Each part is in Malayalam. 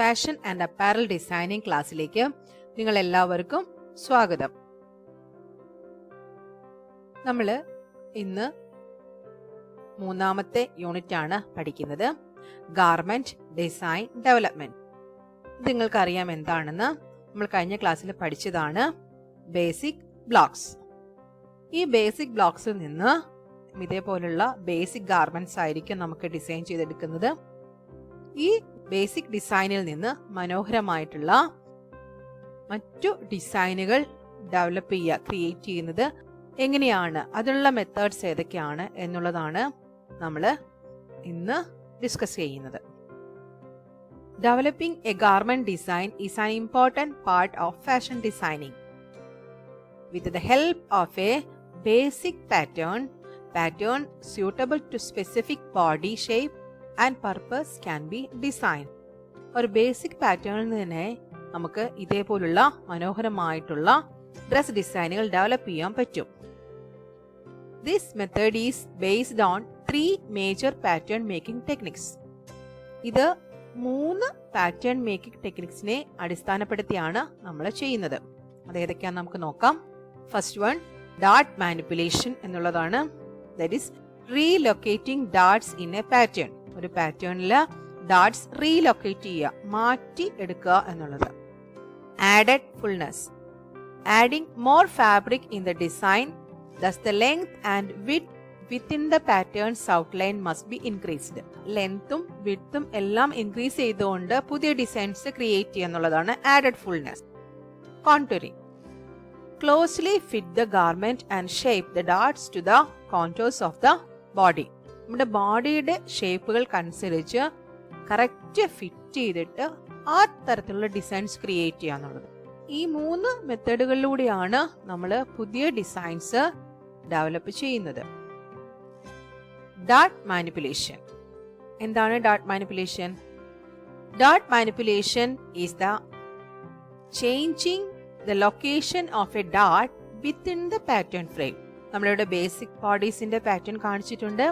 ഫാഷൻ ആൻഡ് അപ്പാരൽ ഡിസൈനിങ് ക്ലാസ്സിലേക്ക് നിങ്ങൾ എല്ലാവർക്കും സ്വാഗതം. നമ്മൾ ഇന്ന് മൂന്നാമത്തെ യൂണിറ്റ് ആണ് പഠിക്കുന്നത്, ഗാർമെന്റ് ഡിസൈൻ ഡെവലപ്മെന്റ്. നിങ്ങൾക്കറിയാം എന്താണെന്ന്, നമ്മൾ കഴിഞ്ഞ ക്ലാസ്സിൽ പഠിച്ചതാണ് ബേസിക് ബ്ലോക്സ്. ഈ ബേസിക് ബ്ലോക്സിൽ നിന്ന് ഇതേപോലുള്ള ബേസിക് ഗാർമെന്റ്സ് ആയിരിക്കും നമുക്ക് ഡിസൈൻ ചെയ്തെടുക്കുന്നത്. ഈ ബേസിക് ഡിസൈനിൽ നിന്ന് മനോഹരമായിട്ടുള്ള മറ്റു ഡിസൈനുകൾ ഡെവലപ്പ് ചെയ്യുക, ക്രിയേറ്റ് ചെയ്യുന്നത് എങ്ങനെയാണ്, അതിനുള്ള മെത്തേഡ്സ് ഏതൊക്കെയാണ് എന്നുള്ളതാണ് നമ്മൾ ഇന്ന് ഡിസ്കസ് ചെയ്യുന്നത്. Developing A garment design is an important part of fashion designing. With the help of A basic pattern suitable to specific body shape and purpose can be designed. ഒരു ബേസിക് പാറ്റേണിൽ തന്നെ നമുക്ക് ഇതേപോലുള്ള മനോഹരമായിട്ടുള്ള ഡ്രസ് ഡിസൈനുകൾ ഡെവലപ്പ് ചെയ്യാൻ പറ്റും. This method is based on 3 major pattern making techniques. ഇത് 3 പാറ്റേൺ മേക്കിംഗ് ടെക്നിക്സിനെ അടിസ്ഥാനപ്പെടുത്തിയാണ് നമ്മൾ ചെയ്യുന്നത്. അത് ഏതൊക്കെയാണെന്ന് നമുക്ക് നോക്കാം. ഫസ്റ്റ് വൺ ഡാർട്ട് മാനിപ്പുലേഷൻ എന്നുള്ളതാണ്. That is relocating darts in a pattern. ഒരു പാറ്റേണിൽ ഡാർട്സ് റീലൊക്കേറ്റ് ചെയ്യുക, മാറ്റി എടുക്കുക എന്നുള്ളത്. Added fullness. Adding more fabric in the design, thus the length and width within the pattern's outline must be increased. ലെങ്ത്തും വിഡ്ത്തും എല്ലാം ഇൻക്രീസ് ചെയ്തുകൊണ്ട് പുതിയ ഡിസൈൻസ് ക്രിയേറ്റ് ചെയ്യുക എന്നുള്ളതാണ് added fullness. Contouring. Closely fit the garment and shape the darts to the contours of the body. നമ്മുടെ ബോഡിയുടെ ഷേപ്പുകൾക്കനുസരിച്ച് കറക്റ്റ് ഫിറ്റ് ചെയ്തിട്ട് ആ തരത്തിലുള്ള ഡിസൈൻസ് ക്രിയേറ്റ് ചെയ്യുക എന്നുള്ളത്. ഈ 3 മെത്തേഡുകളിലൂടെയാണ് നമ്മൾ പുതിയ ഡിസൈൻസ് ഡെവലപ്പ് ചെയ്യുന്നത്. Dart manipulation. എന്താണ് dart manipulation? Dart manipulation is the changing the location of a dart within the pattern frame. നമ്മളിവിടെ ബേസിക് ബോഡീസിന്റെ പാറ്റേൺ കാണിച്ചിട്ടുണ്ട്.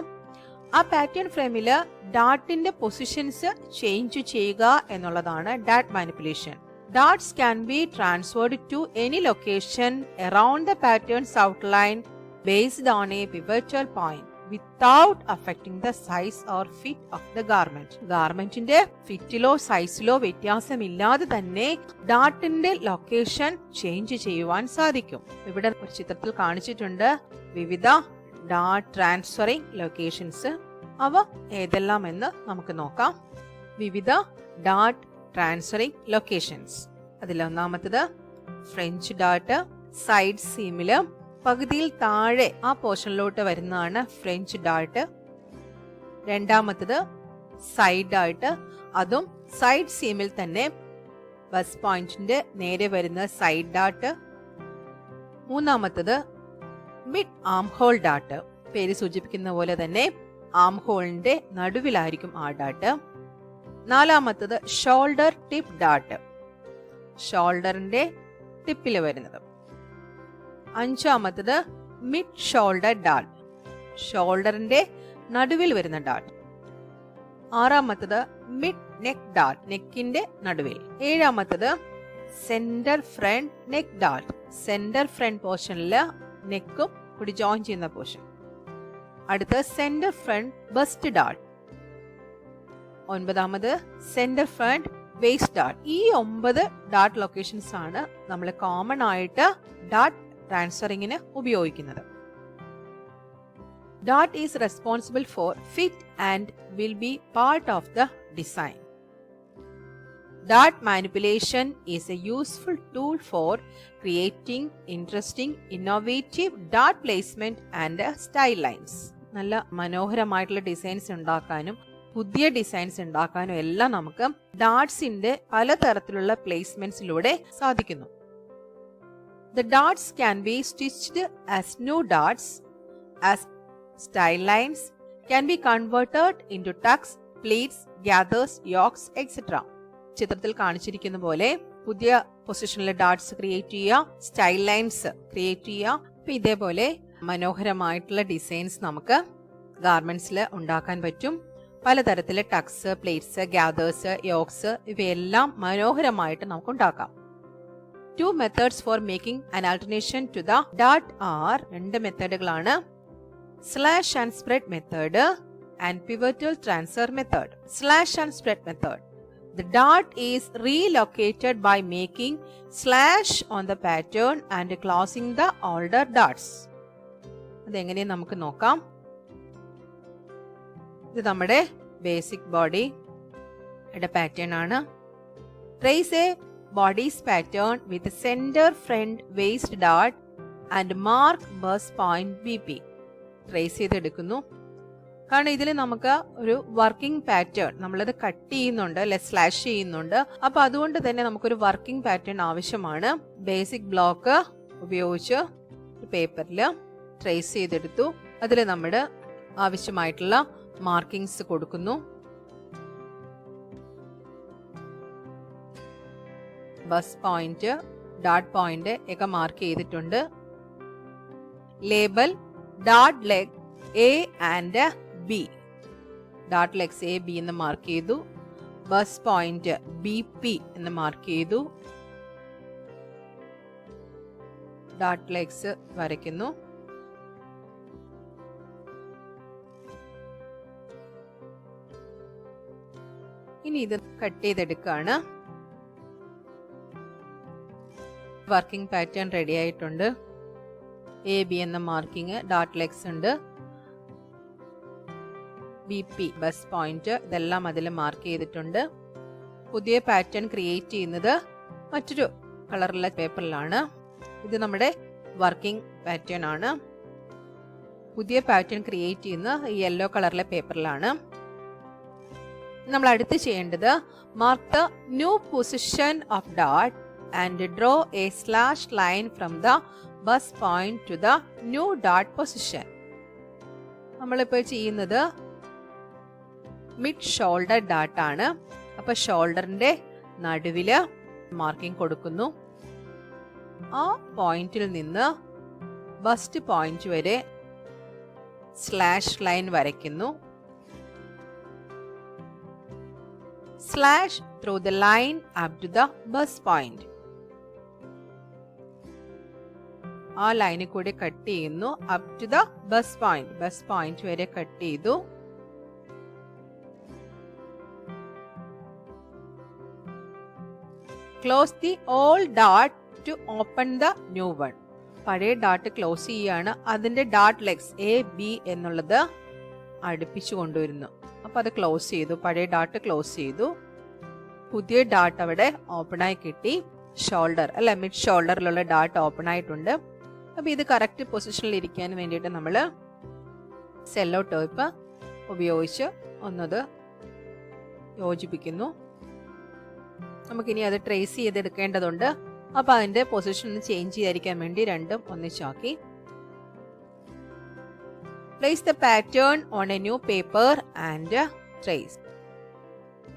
ആ പാറ്റേൺ ഫ്രെയിമിൽ ഡാർട്ടിന്റെ പൊസിഷൻസ് ചേഞ്ച് ചെയ്യുക എന്നുള്ളതാണ് dart manipulation. Darts can be transferred to any location around the pattern's outline based on a pivotal point without affecting the size or fit of the garment. ഗാർമെന്റിന്റെ ഫിറ്റിലോ സൈസിലോ വ്യത്യാസമില്ലാതെ തന്നെ ഡാർട്ടിന്റെ ലൊക്കേഷൻ ചേഞ്ച് ചെയ്യുവാൻ സാധിക്കും. ഇവിടെ ഒരു ചിത്രത്തിൽ കാണിച്ചിട്ടുണ്ട് വിവിധ ഡാർട്ട് ട്രാൻസ്ഫറിംഗ് ലൊക്കേഷൻസ്. അവ ഏതെല്ലാം എന്ന് നമുക്ക് നോക്കാം. വിവിധ ഡാർട്ട് ട്രാൻസ്ഫറിംഗ് ലൊക്കേഷൻസ്. അതിലൊന്നാമത്തത് ഫ്രഞ്ച് ഡാർട്ട്. സൈഡ് സീമില് പകുതിയിൽ താഴെ ആ പോർഷനിലോട്ട് വരുന്നതാണ് ഫ്രഞ്ച് ഡാർട്ട്. രണ്ടാമത്തത് സൈഡ് ഡാർട്ട്. അതും സൈഡ് സീമിൽ തന്നെ ബസ് പോയിന്റിന്റെ നേരെ വരുന്ന സൈഡ് ഡാർട്ട്. മൂന്നാമത്തത് മിഡ് ആം ഹോൾ ഡാർട്ട്. പേര് സൂചിപ്പിക്കുന്ന പോലെ തന്നെ ആം ഹോളിന്റെ നടുവിലായിരിക്കും ആ ഡാർട്ട്. നാലാമത്തത് ഷോൾഡർ ടിപ്പ് ഡാർട്ട്. ഷോൾഡറിന്റെ ടിപ്പിൽ വരുന്നത്. അഞ്ചാമത്തത് മിഡ് ഷോൾഡർ ഡാർട്ട്. ഷോൾഡറിന്റെ നടുവിൽ വരുന്ന ഡാർട്ട്. ആറാമത്തത് മിഡ് നെക്ക് ഡാർട്ട്. നെക്കിന്റെ നടുവിൽ. ഏഴാമത്തത് centre front neck dart. Centre front പോർഷനില് നെക്കും കൂടി ജോയിൻ ചെയ്യുന്ന പോർഷൻ. അടുത്ത സെന്റർ ഫ്രണ്ട് ബസ്റ്റ് ഡാർട്ട്. ഒൻപതാമത് സെന്റർ ഫ്രണ്ട് വേസ്റ്റ് ഡാർട്ട്. ഈ 9 ഡാർട്ട് ലൊക്കേഷൻസ് ആണ് നമ്മൾ കോമൺ ആയിട്ട് ഡാർട്ട് ട്രാൻസ്ഫറിങ്ങിന് ഉപയോഗിക്കുന്നത്. Dart is responsible for fit and will be part of the design. Dart manipulation is a useful tool for creating interesting, innovative dart placement and style lines. നല്ല മനോഹരമായിട്ടുള്ള ഡിസൈൻസ് ഉണ്ടാക്കാനും പുതിയ ഡിസൈൻസ് ഉണ്ടാക്കാനും എല്ലാം നമുക്ക് ഡാർട്സിന്റെ പലതരത്തിലുള്ള പ്ലേസ്മെന്റ്സിലൂടെ സാധിക്കുന്നു. The darts can be stitched as new darts, as style lines can be converted into tucks, pleats, gathers, yokes, etc. ചിത്രത്തിൽ കാണിച്ചിരിക്കുന്ന പോലെ പുതിയ പൊസിഷനിലെ ഡാർട്സ് ക്രിയേറ്റ് ചെയ്യുക, സ്റ്റൈൽ ലൈൻസ് ക്രിയേറ്റ് ചെയ്യുക. ഇതേപോലെ മനോഹരമായിട്ടുള്ള ഡിസൈൻസ് നമുക്ക് ഗാർമെന്റ്സിൽ ഉണ്ടാക്കാൻ പറ്റും. പലതരത്തിലെ ടക്സ്, പ്ലേറ്റ്സ്, ഗ്യാദേഴ്സ്, യോക്സ് ഇവയെല്ലാം മനോഹരമായിട്ട് നമുക്ക് ഉണ്ടാക്കാം. 2 methods for making an alternation to the dot are 2 മെത്തേഡുകളാണ്. slash and spread method and pivotal transfer method. Slash and spread method. The dot is relocated by making slash on the pattern and closing the older dots. അതെങ്ങനെ നമുക്ക് നോക്കാം. ഇത് നമ്മുടെ ബേസിക് ബോഡിയുടെ പാറ്റേൺ ആണ്. Trace a body's pattern with center front waist dot and mark bust point BP. Trace ചെയ്തെടുക്കുന്നു. കാരണം ഇതിൽ നമുക്ക് ഒരു വർക്കിംഗ് പാറ്റേൺ നമ്മളത് കട്ട് ചെയ്യുന്നുണ്ട്, അല്ലെ സ്ലാഷ് ചെയ്യുന്നുണ്ട്. അപ്പൊ അതുകൊണ്ട് തന്നെ നമുക്കൊരു വർക്കിംഗ് പാറ്റേൺ ആവശ്യമാണ്. ബേസിക് ബ്ലോക്ക് ഉപയോഗിച്ച് പേപ്പറിൽ ട്രേസ് ചെയ്തെടുത്തു. അതിൽ നമ്മുടെ ആവശ്യമായിട്ടുള്ള മാർക്കിങ്സ് കൊടുക്കുന്നു. ബസ് പോയിന്റ്, ഡോട്ട് പോയിന്റ് ഒക്കെ മാർക്ക് ചെയ്തിട്ടുണ്ട്. Label dot leg A and B. Dot legs A B എന്ന് മാർക്ക് ചെയ്തു. ബസ് പോയിന്റ് BP എന്ന് മാർക്ക് ചെയ്തു. ഡോട്ട് ലെഗ്സ് വരയ്ക്കുന്നു. ഇനി ഇത് കട്ട് ചെയ്തെടുക്കുകയാണ്. വർക്കിംഗ് പാറ്റേൺ റെഡി ആയിട്ടുണ്ട്. AB എന്ന മാർക്കിംഗ്, ഡോട്ട് ലെഗ്സ് ഉണ്ട്, BP ബസ് പോയിന്റ്, ഇതെല്ലാം അതിൽ മാർക്ക് ചെയ്തിട്ടുണ്ട്. പുതിയ പാറ്റേൺ ക്രിയേറ്റ് ചെയ്യുന്നത് മറ്റൊരു കളറുള്ള പേപ്പറിലാണ്. ഇത് നമ്മുടെ വർക്കിംഗ് പാറ്റേൺ ആണ്. പുതിയ പാറ്റേൺ ക്രിയേറ്റ് ചെയ്യുന്ന യെല്ലോ കളറിലെ പേപ്പറിലാണ്. നമ്മൾ അടുത്ത് ചെയ്യേണ്ടത് mark the new position of ഡോട്ട് and draw a slash line from the bus point to the new dot position. നമ്മളിപ്പോൾ ചെയ്യുന്നത് മിഡ് ഷോൾഡർ ഡോട്ട് ആണ്. അപ്പൊ ഷോൾഡറിന്റെ നടുവില് മാർക്കിംഗ് കൊടുക്കുന്നു. ആ പോയിന്റിൽ നിന്ന് ബസ്റ്റ് പോയിന്റ് വരെ സ്ലാഷ് ലൈൻ വരയ്ക്കുന്നു. Slash through the line up to the bust point. ആ ലൈനിൽ കൂടി കട്ട് ചെയ്യുന്നു. Up to the bust point, bust point വരെ കട്ട് ചെയ്തു. Close the old dot to open the new one. പഴയ ഡോട്ട് ക്ലോസ് ചെയ്യാണ്. അതിന്റെ ഡോട്ട് ലെഗ്സ് AB എന്നുള്ളത് അടുപ്പിച്ചു കൊണ്ടുവരുന്നു. അപ്പൊ അത് ക്ലോസ് ചെയ്തു. പഴയ ഡോട്ട് ക്ലോസ് ചെയ്തു. പുതിയ ഡോട്ട് അവിടെ ഓപ്പൺ ആയി കിട്ടി. ഷോൾഡർ അല്ലെ, മിഡ് ഷോൾഡറിലുള്ള ഡോട്ട് ഓപ്പൺ ആയിട്ടുണ്ട്. അപ്പൊ ഇത് കറക്റ്റ് പൊസിഷനിൽ ഇരിക്കാൻ വേണ്ടിയിട്ട് നമ്മൾ സെല്ലോ ടേപ്പ് ഉപയോഗിച്ച് ഒന്നത് യോജിപ്പിക്കുന്നു. നമുക്കിനി അത് ട്രേസ് ചെയ്തെടുക്കേണ്ടതുണ്ട്. അപ്പൊ അതിന്റെ പൊസിഷൻ ചേഞ്ച് ചെയ്തിരിക്കാൻ വേണ്ടി രണ്ടും ഒന്നിച്ചാക്കി. Place the pattern on a new paper and trace.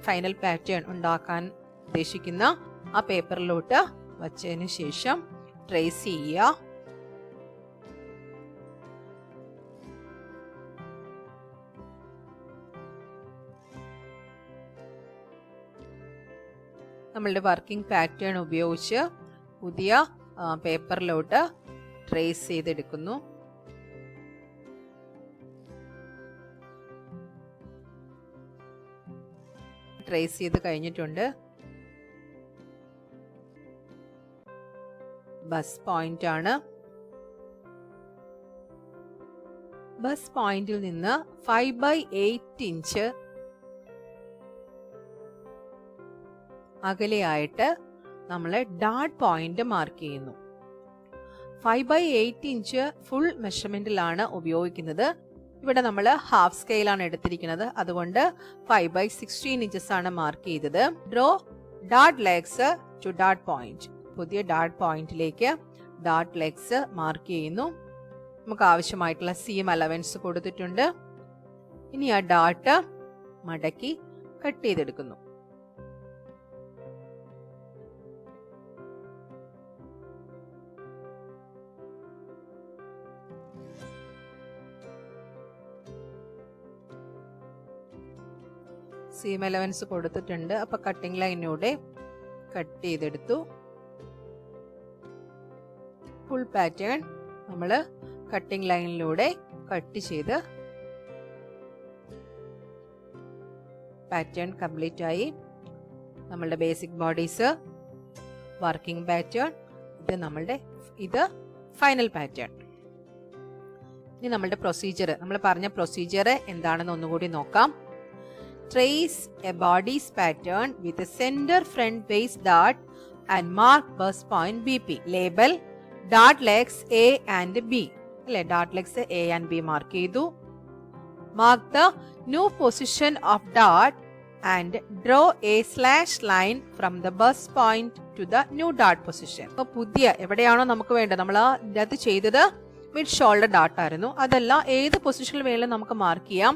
Final pattern ഉണ്ടാക്കാൻ ഉദ്ദേശിക്കുന്ന ആ പേപ്പറിലോട്ട് വച്ചതിന് ശേഷം ട്രേസ് ചെയ്യുക. നമ്മളുടെ വർക്കിംഗ് പാറ്റേൺ ഉപയോഗിച്ച് പുതിയ പേപ്പറിലോട്ട് ട്രേസ് ചെയ്തെടുക്കുന്നു. ട്രേസ് ചെയ്ത് കഴിഞ്ഞിട്ടുണ്ട്. ബസ് പോയിന്റ് ആണ്. ബസ് പോയിന്റിൽ നിന്ന് 5/8 ഇഞ്ച് അകലെയായിട്ട് നമ്മൾ ഡോട്ട് പോയിന്റ് മാർക്ക് ചെയ്യുന്നു. 5/8 ഇഞ്ച് ഫുൾ മെഷർമെന്റിലാണ് ഉപയോഗിക്കുന്നത്. ഇവിടെ നമ്മൾ ഹാഫ് സ്കെയിലാണ് എടുത്തിരിക്കുന്നത്. അതുകൊണ്ട് 5/16 ഇഞ്ചസ് ആണ് മാർക്ക് ചെയ്തത്. Draw dot legs to dot point. പുതിയ ഡോട്ട് പോയിന്റിലേക്ക് ഡോട്ട് ലെഗ്സ് മാർക്ക് ചെയ്യുന്നു. നമുക്ക് ആവശ്യമായിട്ടുള്ള സീം അലവൻസ് കൊടുത്തിട്ടുണ്ട്. ഇനി ആ ഡോട്ട് മടക്കി കട്ട് ചെയ്തെടുക്കുന്നു. സീം എലവൻസ് കൊടുത്തിട്ടുണ്ട്. അപ്പൊ കട്ടിംഗ് ലൈനിലൂടെ കട്ട് ചെയ്തെടുത്തു. ഫുൾ പാറ്റേൺ നമ്മൾ കട്ടിംഗ് ലൈനിലൂടെ കട്ട് ചെയ്ത് പാറ്റേൺ കംപ്ലീറ്റ് ആയി. നമ്മളുടെ ബേസിക് ബോഡീസ്, വർക്കിംഗ് പാറ്റേൺ, ഇത് ഫൈനൽ പാറ്റേൺ. ഇനി നമ്മളുടെ പ്രൊസീജിയർ, നമ്മൾ പറഞ്ഞ പ്രൊസീജിയർ എന്താണെന്ന് ഒന്നുകൂടി നോക്കാം. Trace a bodice pattern with a centre front base ഡോട്ട് and mark bust point BP. Label ഡോട്ട് ലെഗ്സ് A and B. അല്ലെ, ഡോട്ട് legs A and B mark ചെയ്തു. Mark the new position of ഡോട്ട് and draw a slash line from the bus point to the new dot position. അപ്പോൾ പുതിയ എവിടെയാണോ നമുക്ക് വേണ്ടത്, നമ്മൾ ഇതിനകത്ത് ചെയ്തത് മിഡ് ഷോൾഡർ ഡോട്ട് ആയിരുന്നു, അതല്ല ഏത് പൊസിഷനിൽ വേണമെങ്കിലും നമുക്ക് മാർക്ക് ചെയ്യാം.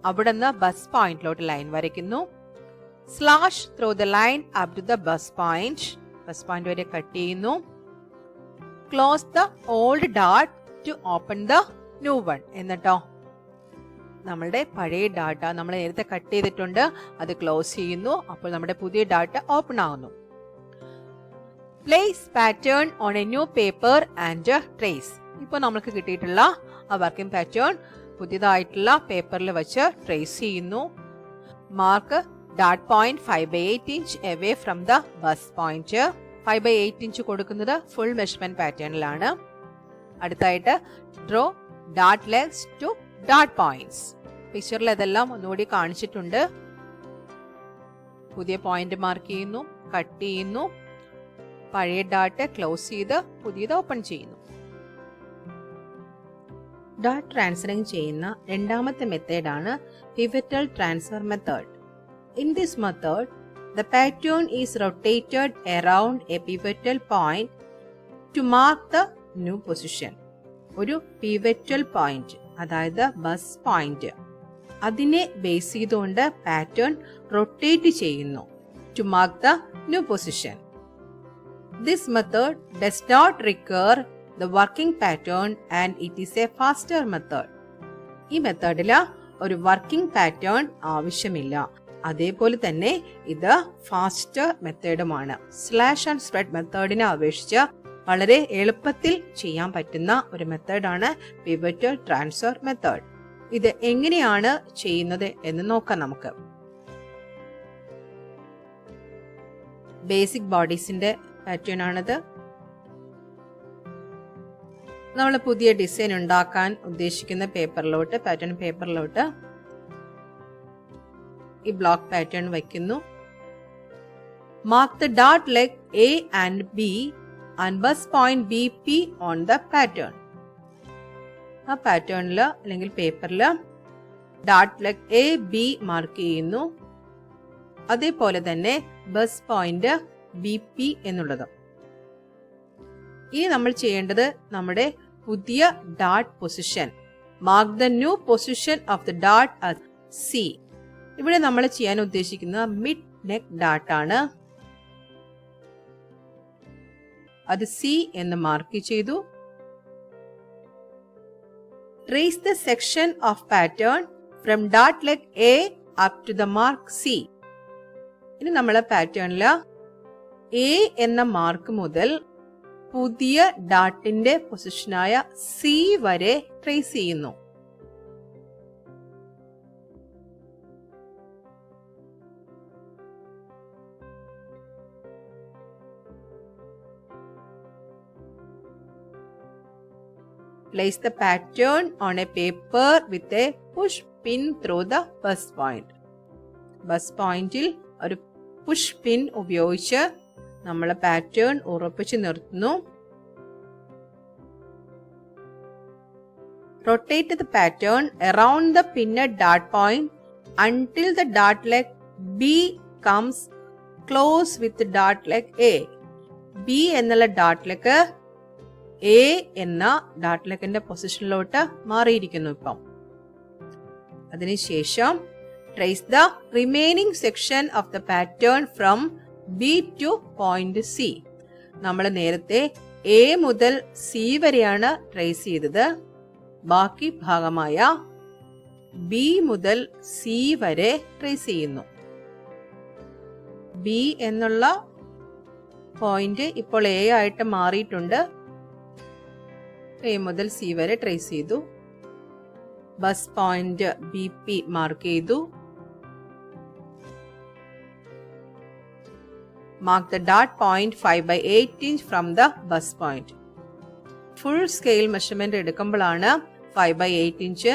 അവിടെ നിന്ന് ബസ് പോയിന്റിലോട്ട് ലൈൻ വരയ്ക്കുന്നു. Slash through the line up to the bust point വരെ കട്ട് ചെയ്യുന്നു. Close the old dot to open the new one. എന്നിട്ടോ നമ്മളുടെ പഴയ ഡാറ്റ നമ്മൾ നേരത്തെ കട്ട് ചെയ്തിട്ടുണ്ട്, അത് ക്ലോസ് ചെയ്യുന്നു. അപ്പോൾ നമ്മുടെ പുതിയ ഡാറ്റ ഓപ്പൺ ആകുന്നു. Place pattern on A new paper and trace. ഇപ്പോൾ നമുക്ക് കിട്ടിയിട്ടുള്ള ആ വർക്കിംഗ് പാറ്റേൺ പുതിയതായിട്ടുള്ള പേപ്പറിൽ വെച്ച് ട്രേസ് ചെയ്യുന്നു. മാർക്ക് ഡാട്ട് point 5/8 inch away from the bust point. 5/8 inch കൊടുക്കുന്നത് ഫുൾ മെഷർമെന്റ് പാറ്റേണിലാണ്. അടുത്തായിട്ട് ഡ്രോ ഡാട്ട് ലെഗ്സ് ടു ഡോട്ട് പോയിന്റ്സ്. പിക്ചറിൽ അതെല്ലാം ഒന്നുകൂടി കാണിച്ചിട്ടുണ്ട്. പുതിയ പോയിന്റ് മാർക്ക് ചെയ്യുന്നു, കട്ട് ചെയ്യുന്നു, പഴയ ഡാറ്റ് ക്ലോസ് ചെയ്ത് പുതിയത് ഓപ്പൺ ചെയ്യുന്നു. ഡാറ്റ് ട്രാൻസ്ഫറിംഗ് ചെയ്യുന്ന രണ്ടാമത്തെ മെത്തേഡാണ് pivotal transfer method. In this method the pattern is rotated around a pivotal point to mark the new position. ഒരു pivotal point, അതായത് ബസ് പോയിന്റ്, അതിനെ ബേസ് ചെയ്തുകൊണ്ട് പാറ്റേൺ റൊട്ടേറ്റ് ചെയ്യുന്നു to mark the new position. This method does not require the working pattern and it is a faster method. ഈ മെത്തേഡില് ഒരു വർക്കിംഗ് പാറ്റേൺ ആവശ്യമില്ല, അതേപോലെ തന്നെ ഇത് ഫാസ്റ്റർ മെത്തേഡുമാണ്. സ്ലാഷ് ആൻഡ് സ്പ്രെഡ് മെത്തേഡിനെ അപേക്ഷിച്ച് വളരെ എളുപ്പത്തിൽ ചെയ്യാൻ പറ്റുന്ന ഒരു മെത്തേഡാണ് പിവറ്റൽ ട്രാൻസ്ഫർ മെത്തേഡ്. ഇത് എങ്ങനെയാണ് ചെയ്യുന്നത് എന്ന് നോക്കാം നമുക്ക്. ബേസിക് ബോഡീസിന്റെ പാറ്റേൺ ആണിത്. നമ്മൾ പുതിയ ഡിസൈൻ ഉണ്ടാക്കാൻ ഉദ്ദേശിക്കുന്ന പേപ്പറിലോട്ട്, പാറ്റേൺ പേപ്പറിലോട്ട് ഈ ബ്ലോക്ക് പാറ്റേൺ വയ്ക്കുന്നു. Mark the dot leg A and B and bus point BP on the pattern. ആ പാറ്റേണില് അല്ലെങ്കിൽ പേപ്പറില് ഡോട്ട് ലെഗ് A B മാർക്ക് ചെയ്യുന്നു. അതേപോലെ തന്നെ ബസ് പോയിന്റ് BP എന്നുള്ളത്. ഇനി നമ്മൾ ചെയ്യേണ്ടത് നമ്മുടെ പുതിയ dot position, mark the new position of the dot as C. ഇവിടെ നമ്മൾ ചെയ്യാൻ ഉദ്ദേശിക്കുന്ന മിഡ് നെക്ക് ഡാട്ട് ആണ്. അത് C എന്ന് മാർക്ക് ചെയ്തു. Trace the section of pattern from dot leg A up to the mark C. ഇനി നമ്മളെ പാറ്റേണില് A എന്ന മാർക്ക് മുതൽ പുതിയ ഡാട്ടിന്റെ പൊസിഷനായ C വരെ ട്രേസ് ചെയ്യുന്നു. Place the pattern on a paper with a push pin through the bus point. Bus പോയിന്റിൽ ഒരു പുഷ് പിൻ ഉപയോഗിച്ച് നമ്മൾ പാറ്റേൺ ഉറപ്പിച്ച് നിർത്തുന്നു. Rotate the pattern around the pinned dot point until the dot leg B comes close with the dot leg A. B എന്നുള്ള ഡോട്ട് ലെഗ് A എന്ന ഡോട്ട് ലെഗിന്റെ പൊസിഷനിലോട്ട് മാറിയിരിക്കുന്നു. ഇപ്പം അതിനുശേഷം trace the remaining section of the pattern from B two point C. നമ്മൾ നേരത്തെ A മുതൽ C വരെയാണ് ട്രേസ് ചെയ്തത്. ബാക്കി ഭാഗമായ B മുതൽ C വരെ ട്രേസ് ചെയ്യുന്നു. ബി എന്നുള്ള പോയിന്റ് ഇപ്പോൾ എ ആയിട്ട് മാറിയിട്ടുണ്ട്. എ മുതൽ സി വരെ ട്രേസ് ചെയ്തു. Bus point B P mark ചെയ്തു. Mark the dot point 5/8 inch from the bus point. Full scale measurement എടുക്കുമ്പോഴാണ് 5/8 ഇഞ്ച്.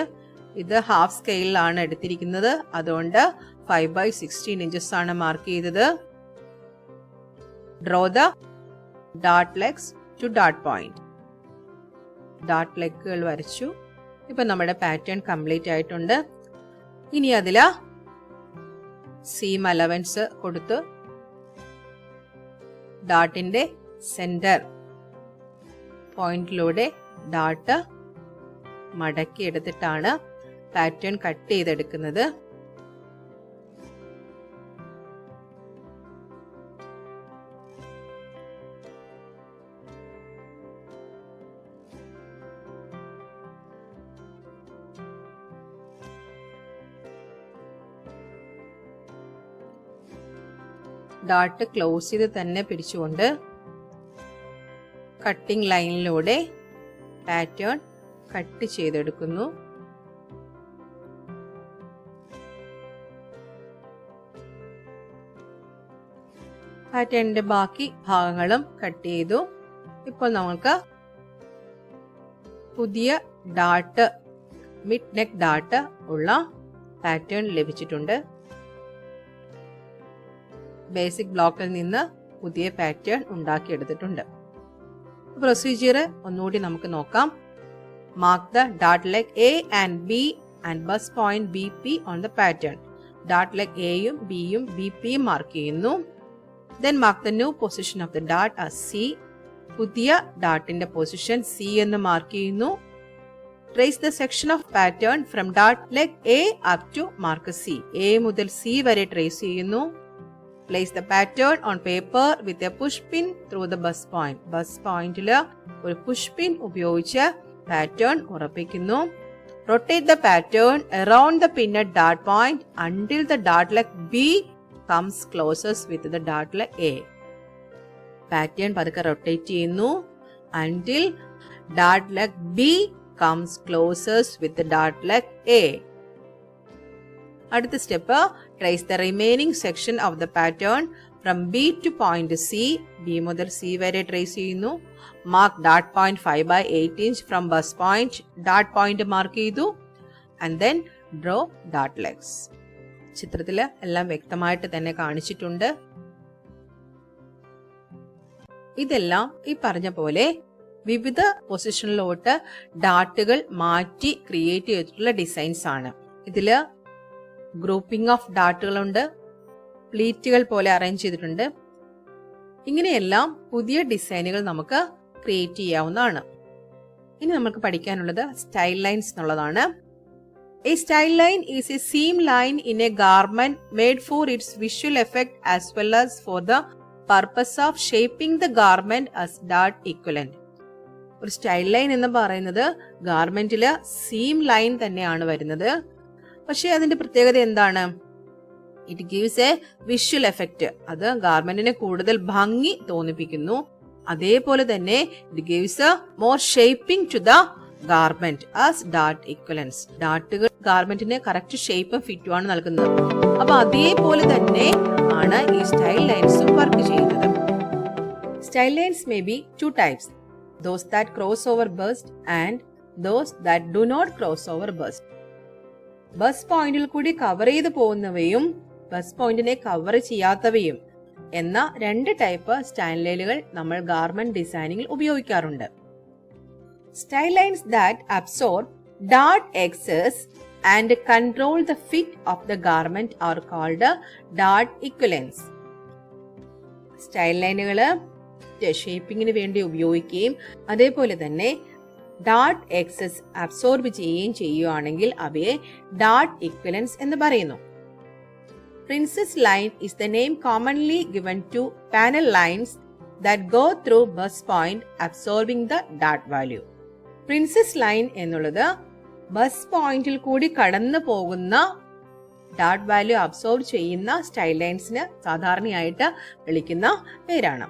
ഇത് ഹാഫ് സ്കെയിലാണ് എടുത്തിരിക്കുന്നത്. അതുകൊണ്ട് 5/16 ഇഞ്ചസ് ആണ് മാർക്ക് ചെയ്തത്. Draw the dot legs to dot point. Dot ലെഗുകൾ വരച്ചു. ഇപ്പൊ നമ്മുടെ പാറ്റേൺ കംപ്ലീറ്റ് ആയിട്ടുണ്ട്. ഇനി അതില് സീം അലവൻസ് കൊടുത്ത് ഡാട്ടിന്റെ സെന്റർ പോയിന്റിലൂടെ ഡാട്ട് മടക്കി എടുത്തിട്ടാണ് പാറ്റേൺ കട്ട് ചെയ്തെടുക്കുന്നത്. ഡാട്ട് ക്ലോസ് ചെയ്ത് തന്നെ പിടിച്ചുകൊണ്ട് കട്ടിംഗ് ലൈനിലൂടെ പാറ്റേൺ കട്ട് ചെയ്തെടുക്കുന്നു. പാറ്റേണിന്റെ ബാക്കി ഭാഗങ്ങളും കട്ട് ചെയ്തു. ഇപ്പോൾ നമുക്ക് പുതിയ ഡാട്ട് മിഡ് നെക്ക് ഡാട്ട് ഉള്ള പാറ്റേൺ ലഭിച്ചിട്ടുണ്ട്. ബേസിക് ബ്ലോക്കിൽ നിന്ന് പുതിയ പാറ്റേൺ ഉണ്ടാക്കിയെടുത്തിട്ടുണ്ട്. പ്രൊസീജിയർ ഒന്നുകൂടി നമുക്ക് നോക്കാം. Mark the dot leg A and B and bus point B P on the pattern. Dot leg എയും ബിയും ബി പിയും മാർക്ക് ചെയ്യുന്നു. Then mark the new position of the dot as C. പുതിയ ഡാട്ടിന്റെ പൊസിഷൻ സി എന്ന് മാർക്ക് ചെയ്യുന്നു. Trace the section of pattern from dot leg A up to mark C. A മുതൽ സി വരെ ട്രേസ് ചെയ്യുന്നു. Place the pattern on paper with a push pin through the bus point. Bust പോയിന്റില് ഒരു പുഷ് പിൻ ഉപയോഗിച്ച് പാറ്റേൺ ഉറപ്പിക്കുന്നു. Rotate the pattern around the pinned dot point until the dot leg B comes closest with the dot leg A. Pattern പതുക്കെ റൊട്ടേറ്റ് ചെയ്യുന്നു until dot leg B comes closest with the dot leg A. അടുത്ത step trace the remaining section of the pattern from B to point C. B മുതൽ സി വരെ ട്രേസ് ചെയ്യുന്നു. മാർക്ക് ഡാട്ട് point 5/8 inch from bust point. ഡാട്ട് പോയിന്റ് മാർക്ക് ചെയ്തു. ആൻഡ് ദെൻ ഡ്രോ ഡാട്ട് ലെഗ്സ്. ചിത്രത്തില് എല്ലാം വ്യക്തമായിട്ട് തന്നെ കാണിച്ചിട്ടുണ്ട്. ഇതെല്ലാം ഈ പറഞ്ഞ പോലെ വിവിധ പൊസിഷനിലോട്ട് ഡാട്ടുകൾ മാറ്റി ക്രിയേറ്റ് ചെയ്തിട്ടുള്ള ഡിസൈൻസ് ആണ്. ഇതില് ഗ്രൂപ്പിംഗ് ഓഫ് ഡാട്ടുകളുണ്ട്, പ്ലീറ്റുകൾ പോലെ അറേഞ്ച് ചെയ്തിട്ടുണ്ട്. ഇങ്ങനെയെല്ലാം പുതിയ ഡിസൈനുകൾ നമുക്ക് ക്രിയേറ്റ് ചെയ്യാവുന്നതാണ്. ഇനി നമുക്ക് പഠിക്കാനുള്ളത് സ്റ്റൈൽ ലൈൻസ് എന്നുള്ളതാണ്. A style line is a seam line in a garment made for its visual effect as well as for the purpose of shaping the garment as dot equivalent. ഒരു സ്റ്റൈൽ ലൈൻ എന്ന് പറയുന്നത് ഗാർമെന്റില് സീം ലൈൻ തന്നെയാണ് വരുന്നത്. പക്ഷെ അതിന്റെ പ്രത്യേകത എന്താണ്? It gives a visual effect. അത് ഗാർമെന്റിനെ കൂടുതൽ ഭംഗി തോന്നിപ്പിക്കുന്നു. അതേപോലെ തന്നെ it gives a more shaping to the garment as ഡാട്ട് ഇക്വലൻസ്. ഡാട്ടുകൾ ഗാർമെന്റിന് കറക്റ്റ് ഷേപ്പും ഫിറ്റും ആണ് നൽകുന്നത്. അപ്പൊ അതേപോലെ തന്നെ ആണ് ഈ സ്റ്റൈൽ ലൈൻസും വർക്ക് ചെയ്യുന്നത്. Style lines may be two types. Those that cross over bust and those that do not cross over bust. Bus പോയിന്റിൽ കൂടി കവർ ചെയ്ത് പോകുന്നവയും ബസ് പോയിന്റിനെ കവർ ചെയ്യാത്തവയും എന്ന രണ്ട് ടൈപ്പ് സ്റ്റൈൽ ലൈനുകൾ നമ്മൾ ഗാർമെന്റ് ഡിസൈനിങ്ങിൽ ഉപയോഗിക്കാറുണ്ട്. Style lines that absorb dot excess and control the fit of the garment are called dot ഇക്വലൻസ്. Style ലൈനുകള് ഷേപ്പിങ്ങിന് വേണ്ടി ഉപയോഗിക്കുകയും അതേപോലെ തന്നെ ഡാട്ട് എക്സസ് അബ്സോർബ് ചെയ്യുകയും ചെയ്യുകയാണെങ്കിൽ അവയെ ഡാട്ട് ഇക്വലൻസ് എന്ന് പറയുന്നു. Princess line is the name commonly given to panel lines that go through bust point absorbing the ഡാട്ട് വാല്യൂ. പ്രിൻസസ് ലൈൻ എന്നുള്ളത് ബസ് പോയിന്റിൽ കൂടി കടന്നു പോകുന്ന ഡാർട്ട് വാല്യൂ അബ്സോർബ് ചെയ്യുന്ന സ്റ്റൈൽ ലൈൻസിന് സാധാരണയായിട്ട് വിളിക്കുന്ന പേരാണ്.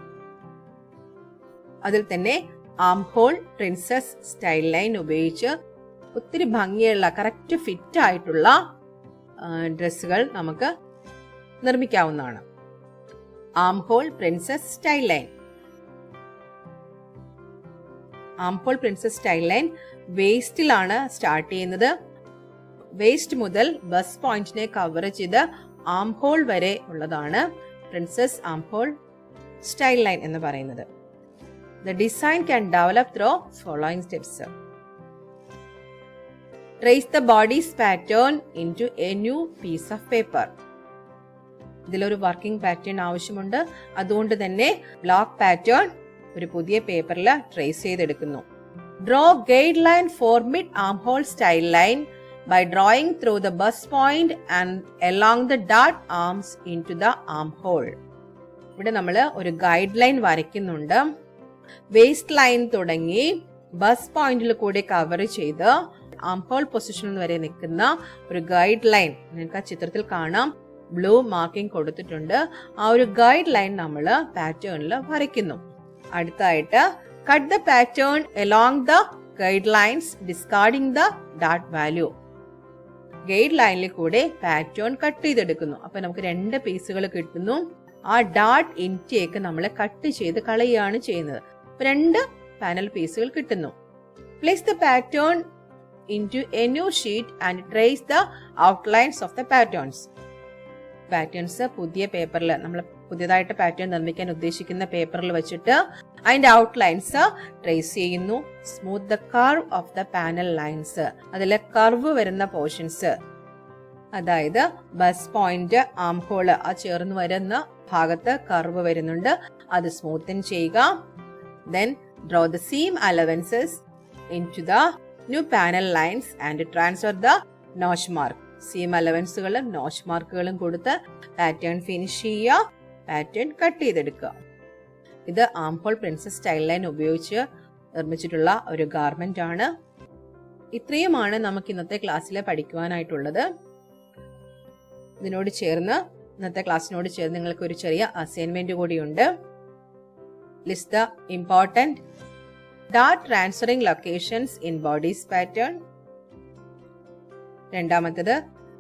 അതിൽ തന്നെ armhole princess style line ഉപയോഗിച്ച് ഒത്തിരി ഭംഗിയുള്ള കറക്റ്റ് ഫിറ്റ് ആയിട്ടുള്ള ഡ്രസ്സുകൾ നമുക്ക് നിർമ്മിക്കാവുന്നതാണ്. Armhole princess style line. Armhole princess style line വേസ്റ്റിലാണ് സ്റ്റാർട്ട് ചെയ്യുന്നത്. വേസ്റ്റ് മുതൽ ബസ് പോയിന്റിനെ കവർ ചെയ്ത് ആം ഹോൾ വരെ ഉള്ളതാണ് princess arm hole style line എന്ന് പറയുന്നത്. The design can develop through following steps. Trace the body's pattern into a new piece of paper. ഇതിലൊരു വർക്കിംഗ് പാറ്റേൺ ആവശ്യമുണ്ട്. അതുകൊണ്ട് തന്നെ ബ്ലോക്ക് പാറ്റേൺ ഒരു പുതിയ പേപ്പറിൽ trace ചെയ്തെടുക്കുന്നു. Draw guide line for mid armhole style line by drawing through the bust point and along the dart arms into the armhole. ഇവിടെ നമ്മൾ ഒരു ഗൈഡ് ലൈൻ വരയ്ക്കുന്നുണ്ട്. വേസ്റ്റ് ലൈൻ തുടങ്ങി ബസ് പോയിന്റിൽ കൂടി കവർ ചെയ്ത് ആംഹോൾ പൊസിഷൻ വരെ നിൽക്കുന്ന ഒരു ഗൈഡ് ലൈൻ നിങ്ങൾക്ക് ആ ചിത്രത്തിൽ കാണാം. ബ്ലൂ മാർക്കിംഗ് കൊടുത്തിട്ടുണ്ട്. ആ ഒരു ഗൈഡ് ലൈൻ നമ്മൾ പാറ്റേണിൽ വരയ്ക്കുന്നു. അടുത്തായിട്ട് cut the pattern along the guide lines discarding the dart value. Guide ലൈനിൽ കൂടെ പാറ്റേൺ കട്ട് ചെയ്തെടുക്കുന്നു. അപ്പൊ നമുക്ക് 2 പീസുകൾ കിട്ടുന്നു. ആ ഡാർട്ട് ഇൻടേക്ക് നമ്മൾ കട്ട് ചെയ്ത് കളയുകയാണ് ചെയ്യുന്നത്. 2 പാനൽ പീസുകൾ കിട്ടുന്നു. Place the pattern into a new sheet and trace the outlines of the patterns. Patterns പുതിയ പേപ്പറിൽ നമ്മൾ പുതിയതായിട്ട് പാറ്റേൺ നിർമ്മിക്കാൻ ഉദ്ദേശിക്കുന്ന പേപ്പറിൽ വെച്ചിട്ട് അതിന്റെ ഔട്ട്ലൈൻസ് ട്രേസ് ചെയ്യുന്നു. Smooth the curve of the panel lines. അതിലെ കർവ് വരുന്ന പോർഷൻസ്, അതായത് ബസ് പോയിന്റ് ആം ഹോള് ആ ചേർന്ന് വരുന്ന ഭാഗത്ത് കർവ് വരുന്നുണ്ട്, അത് സ്മൂത്തൻ ചെയ്യുക. Then draw the seam allowances into the new panel lines and transfer the notch mark. Seam അലവൻസുകളും നോച്ച് മാർക്കുകളും കൊടുത്ത് പാറ്റേൺ ഫിനിഷ് ചെയ്യുക, പാറ്റേൺ കട്ട് ചെയ്തെടുക്കുക. ഇത് ആംഹോൾ പ്രിൻസസ് സ്റ്റൈൽ ലൈൻ ഉപയോഗിച്ച് നിർമ്മിച്ചിട്ടുള്ള ഒരു ഗാർമെന്റ് ആണ്. ഇത്രയുമാണ് നമുക്ക് ഇന്നത്തെ ക്ലാസ്സിൽ പഠിക്കുവാനായിട്ടുള്ളത്. ഇതിനോട് ചേർന്ന് ഇന്നത്തെ ക്ലാസ്സിനോട് ചേർന്ന് നിങ്ങൾക്ക് ഒരു ചെറിയ അസൈൻമെന്റ് കൂടിയുണ്ട്. List the important dart transferring locations in body's pattern. രണ്ടാമത്തേത്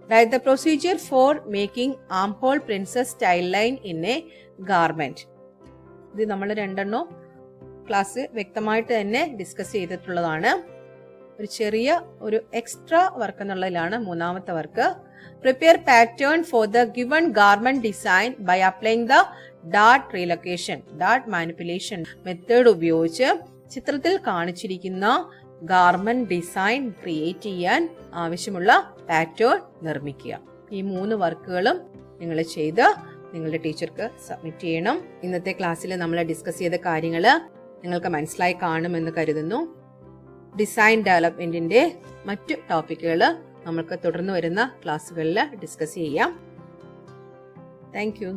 write the procedure for making armhole princess style line in a garment. ഇത് നമ്മൾ 2 ക്ലാസ് വ്യക്തമായിട്ട് തന്നെ ഡിസ്കസ് ചെയ്തിട്ടുള്ളതാണ്. ഒരു ചെറിയ ഒരു എക്സ്ട്രാ വർക്ക് എന്നുള്ളതിലാണ് മൂന്നാമത്തെ work. Prepare pattern for the given garment design by applying the dart relocation, dart manipulation method ഉപയോഗിച്ച് ചിത്രത്തിൽ കാണിച്ചിരിക്കുന്ന ഗാർമെന്റ് ഡിസൈൻ ക്രിയേറ്റ് ചെയ്യാൻ ആവശ്യമുള്ള പാറ്റേൺ നിർമ്മിക്കുക. ഈ 3 വർക്കുകളും നിങ്ങൾ ചെയ്ത് നിങ്ങളുടെ ടീച്ചർക്ക് സബ്മിറ്റ് ചെയ്യണം. ഇന്നത്തെ ക്ലാസ്സിൽ നമ്മൾ ഡിസ്കസ് ചെയ്ത കാര്യങ്ങൾ നിങ്ങൾക്ക് മനസ്സിലായി കാണുമെന്ന് കരുതുന്നു. ഡിസൈൻ ഡെവലപ്മെന്റിന്റെ മറ്റു ടോപ്പിക്കുകൾ നമുക്ക് തുടർന്ന് വരുന്ന ക്ലാസ്സുകളിൽ ഡിസ്കസ് ചെയ്യാം. Thank you.